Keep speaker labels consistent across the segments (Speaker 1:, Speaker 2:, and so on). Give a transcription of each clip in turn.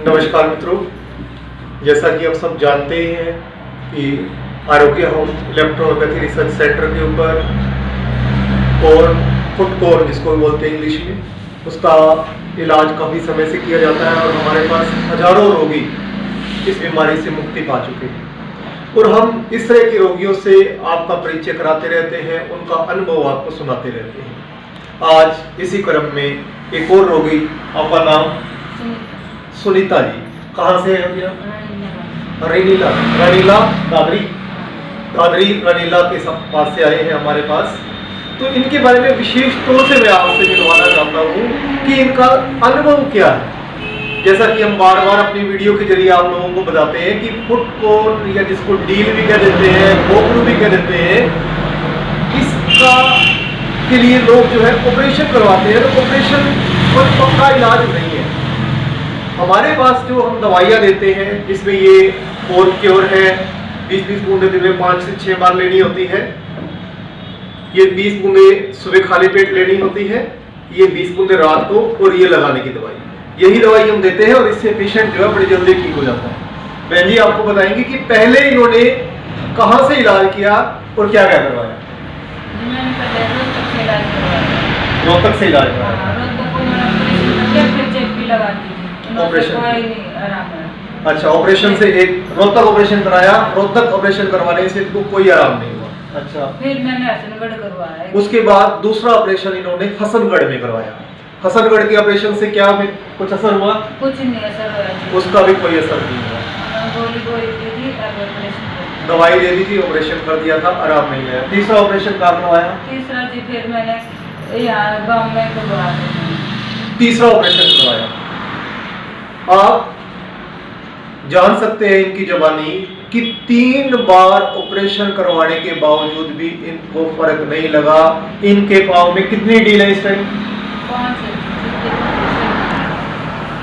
Speaker 1: नमस्कार मित्रों, जैसा कि आप सब जानते ही हैं कि आरोग्य होम इलेक्ट्रोपैथी रिसर्च सेंटर के ऊपर कोर फुट कोर जिसको बोलते हैं इंग्लिश में, उसका इलाज काफ़ी समय से किया जाता है और हमारे पास हजारों रोगी इस बीमारी से मुक्ति पा चुके हैं। और हम इस तरह के रोगियों से आपका परिचय कराते रहते हैं, उनका अनुभव आपको सुनाते रहते हैं। आज इसी क्रम में एक और रोगी, आपका नाम? सुनीता जी। कहाँ से है भैया? रनीला दादरी रनीला के पास से आए हैं हमारे पास। तो इनके बारे में विशेष तौर से मैं आपसे मिलवाना चाहता हूँ कि इनका अनुभव क्या है। जैसा कि हम बार बार अपनी वीडियो के जरिए आप लोगों को बताते हैं कि फुट कोर या जिसको डील भी कह देते हैं, गोपरू भी कह देते हैं, इसका के लिए लोग जो है ऑपरेशन करवाते हैं। तो ऑपरेशन कोई पक्का इलाज नहीं है। हमारे पास जो हम दवाइयाँ देते हैं जिसमें ये कोर क्योर है, 20-20 बूंदे दिन में 5 से 6 बार लेनी होती है। ये 20 बूंदे सुबह खाली पेट लेनी होती है, ये 20 बूंदे रात को, और ये लगाने की दवाई, यही दवाई हम देते हैं और इससे पेशेंट जो है बड़ी जल्दी ठीक हो जाता है। बहन जी आपको बताएंगे कि पहले इन्होंने कहाँ से इलाज किया और क्या क्या करवाया? रोहतक से इलाज करवाया। ऑपरेशन, अच्छा ऑपरेशन से एक रोहतक ऑपरेशन कराया, रोहतक ऑपरेशन करवाने से इनको कोई आराम नहीं हुआ। अच्छा, फिर मैंने हसनगढ़ करवाया। उसके बाद दूसरा ऑपरेशन इन्होंने हसनगढ़ में करवाया। हसनगढ़ के ऑपरेशन से क्या कुछ असर हुआ? कुछ नहीं असर हुआ, उसका भी कोई असर नहीं हुआ। दवाई दे दी थी, ऑपरेशन कर दिया था, आराम नहीं आया। तीसरा ऑपरेशन कहाँ करवाया? तीसरा जी फिर मैंने यहाँ गाँव में करवाया, तीसरा ऑपरेशन करवाया। आप जान सकते हैं इनकी जवानी कि 3 बार ऑपरेशन करवाने के बावजूद भी इनको फर्क नहीं लगा। इनके पांव में कितनी डील है इस टाइम?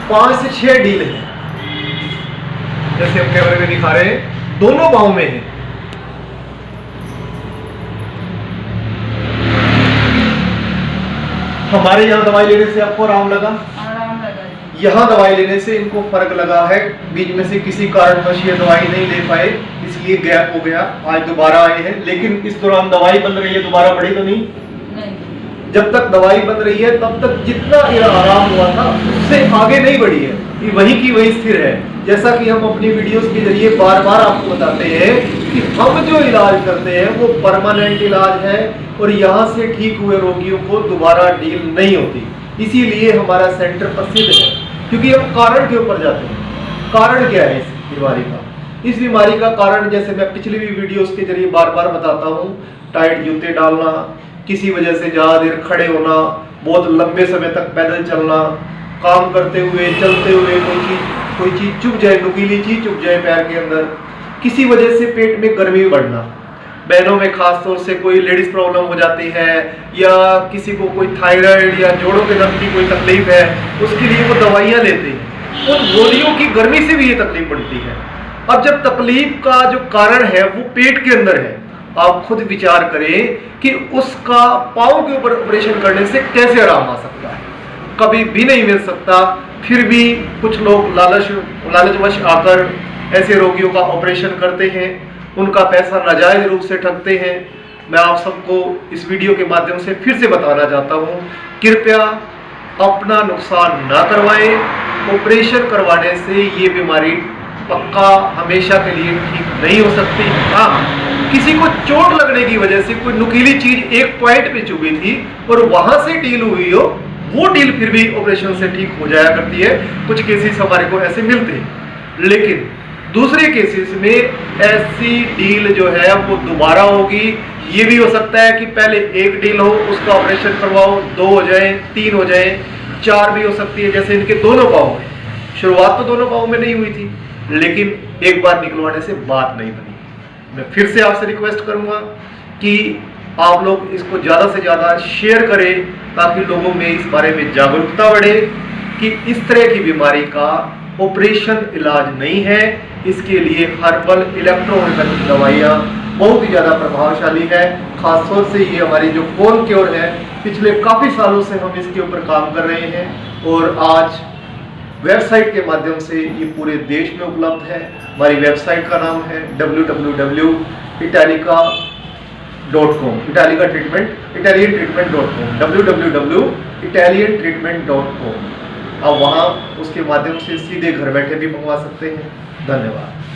Speaker 1: 5 से 6 डील है, जैसे हम कैमरे में दिखा रहे हैं, दोनों पांव में है। हमारे यहाँ दवाई लेने से आपको आराम लगा? यहाँ दवाई लेने से इनको फर्क लगा है। बीच में से किसी कारणवश ये दवाई नहीं ले पाए, इसलिए गैप हो गया। आज दोबारा आए हैं, लेकिन इस दौरान दवाई बन रही है, दोबारा बढ़ी तो नहीं? जब तक दवाई बन रही है तब तक जितना आराम हुआ था उससे आगे नहीं बढ़ी है, ये वहीं की वहीं स्थिर है। जैसा कि हम अपनी वीडियोस के जरिए बार बार आपको बताते हैं कि हम जो इलाज करते हैं वो परमानेंट इलाज है और यहाँ से ठीक हुए रोगियों को दोबारा डील नहीं होती। इसीलिए हमारा सेंटर प्रसिद्ध है, क्योंकि हम कारण के ऊपर जाते हैं। कारण क्या है इस बीमारी का? इस बीमारी का कारण, जैसे मैं पिछली भी वीडियोस के जरिए बार बार बताता हूँ, टाइट जूते डालना, किसी वजह से ज़्यादा देर खड़े होना, बहुत लंबे समय तक पैदल चलना, काम करते हुए चलते हुए कोई चीज़ चुभ जाए, नुकीली चीज़ चुभ जाए पैर के अंदर, किसी वजह से पेट में गर्मी बढ़ना, बहनों में खास तौर से कोई लेडीज प्रॉब्लम हो जाती है, या किसी को कोई थायराइड या जोड़ों के दर्द की कोई तकलीफ है, उसके लिए वो दवाइयाँ लेते हैं। उन गोलियों की गर्मी से भी ये तकलीफ बढ़ती है। अब जब तकलीफ का जो कारण है वो पेट के अंदर है, आप खुद विचार करें कि उसका पाँव के ऊपर ऑपरेशन करने से कैसे आराम आ सकता है? कभी भी नहीं मिल सकता। फिर भी कुछ लोग लालचवश आकर ऐसे रोगियों का ऑपरेशन करते हैं, उनका पैसा नाजायज रूप से ठगते हैं। मैं आप सबको इस वीडियो के माध्यम से फिर से बताना चाहता हूँ, कृपया अपना नुकसान ना करवाएं। ऑपरेशन करवाने से ये बीमारी पक्का हमेशा के लिए ठीक नहीं हो सकती। हाँ, किसी को चोट लगने की वजह से कोई नुकीली चीज एक पॉइंट पे चुभी थी और वहां से डील हुई हो, वो डील फिर भी ऑपरेशन से ठीक हो जाया करती है। कुछ केसेस हमारे को ऐसे मिलते हैं, लेकिन दूसरे केसेस में ऐसी डील जो है वो दोबारा होगी। ये भी हो सकता है कि पहले एक डील हो, उसका ऑपरेशन करवाओ, 2 हो जाए, 3 हो जाए, 4 भी हो सकती है। जैसे इनके दोनों पाँव में, शुरुआत तो दोनों पाँव में नहीं हुई थी, लेकिन एक बार निकलवाने से बात नहीं बनी। मैं फिर से आपसे रिक्वेस्ट करूंगा कि आप लोग इसको ज़्यादा से ज़्यादा शेयर करें, ताकि लोगों में इस बारे में जागरूकता बढ़े कि इस तरह की बीमारी का ऑपरेशन इलाज नहीं है। इसके लिए हर्बल इलेक्ट्रोपैथिक दवाइयाँ बहुत ही ज़्यादा प्रभावशाली है। खासतौर से ये हमारी जो कोर क्योर है, पिछले काफ़ी सालों से हम इसके ऊपर काम कर रहे हैं और आज वेबसाइट के माध्यम से ये पूरे देश में उपलब्ध है। हमारी वेबसाइट का नाम है www.italica.com, इटालिका ट्रीटमेंट, italiantreatment.com, www.italiantreatment.com। आप वहाँ उसके माध्यम से सीधे घर बैठे भी मंगवा सकते हैं। धन्यवाद।